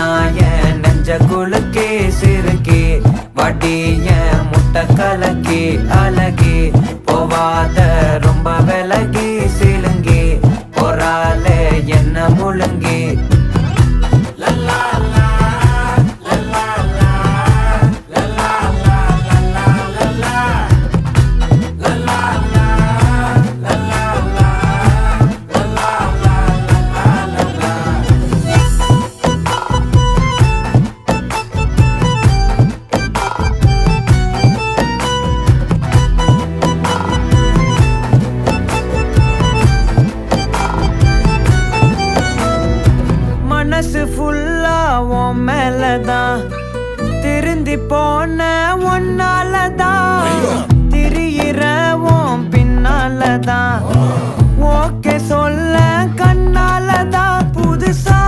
நான் என் நெஞ்ச குலுக்கி சிறுக்கி வட்டிய முட்டை கலக்கி அழகி போவாத ரொம்ப விலகி சிலுங்கி போறாலே என்ன முழுங்கி மனசு ஃபுல்லா உன் மேலதான் திருந்தி போன ஒன்னாலதான் திரியிற உன் பின்னாலதான் ஓகே சொல்ல கண்ணாலதான் புதுசா